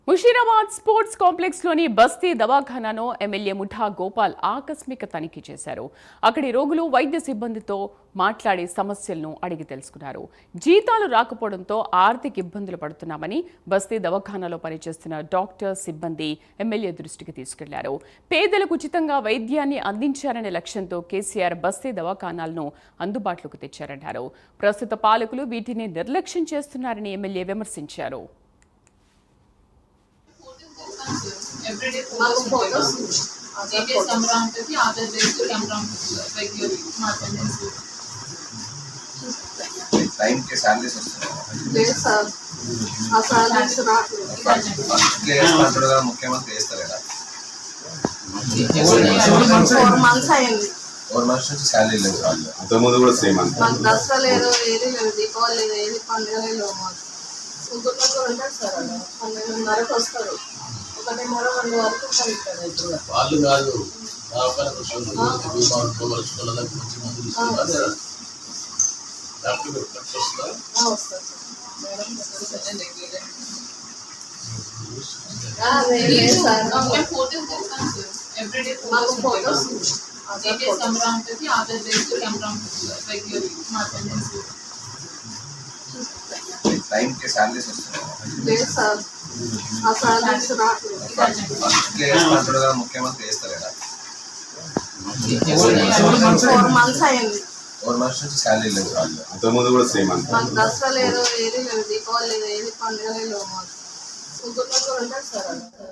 Musheerabad sports complex లోని బస్తీ దవాఖానాను MLA ముఠా గోపాల్ ఆకస్మిక తనిఖీ చేశారు. అక్కడి రోగులు వైద్య సిబ్బందితో మాట్లాడి సమస్యలను అడిగి తెలుసుకున్నారు. జీతాలు రాకపోవడంతో ఆర్థిక ఇబ్బందులు పడుతున్నామని బస్తీ దవాఖానాలో పనిచేస్తున్న డాక్టర్ సిబ్బంది ఎమ్మెల్యే దృష్టికి తీసుకెళ్లారు. పేదలకు ఉచితంగా వైద్యాన్ని అందించాలనే లక్ష్యంతో కేసీఆర్ బస్తీ దవాఖానాలను అందుబాటులోకి తెచ్చారన్నారు. ప్రస్తుత పాలకులు వీటిని నిర్లక్ష్యం చేస్తున్నారని ఎమ్మెల్యే విమర్శించారు. Everyday photos. GPS camera ఉంటుంది, other days camera ఉంటుంది. Regular maintenance. टाइम के सैलरीస్ వస్తున్నాయి. లేదు సార్. ఆ సాలరీస్ రావట్లేదు. ప్లేయర్స్ కంట్రోల్గా ముఖ్యమంత్రి చేస్తారు కదా. 4 months అయింది. 4 months నుంచి శాలరీ లేదు వాళ్ళు. అంతకుముందు కూడా సేమ్ అంత. మాకు దసరా లేదు, ఏది లేదు, దీపావళి లేదు, ఏది పండుగలే లేవు మాకు. ముగ్గురు ఉంటారు సార్, 12:30కి వస్తారు. 1:30 వరకు ఉంటారు. వాళ్ళు కాదు ఎవ్రీడే ఫోటోస్ GPS కెమెరా ఉంటుంది, అదర్ డేస్ కెమెరా ఉంటుంది. Regular maintenance. టైం కి సैलरीస్ వస్తున్నాయి. లేదు సార్. ఆ సాలరీస్ రావట్లేదు. ప్లేయర్స్ కంట్రోల్గా ముఖ్యమంత్రి చేస్తారు కదా. 4 months అయింది. 4 months నుంచి శాలరీ లేదు వాళ్ళు. అంతకుముందు కూడా సేమ్ అంత. మాకు దసరా లేదు, ఏది లేదు, దీపావళి లేదు, ఏది పండుగలే లేవు మాకు. ముగ్గురు ఉంటారు సార్.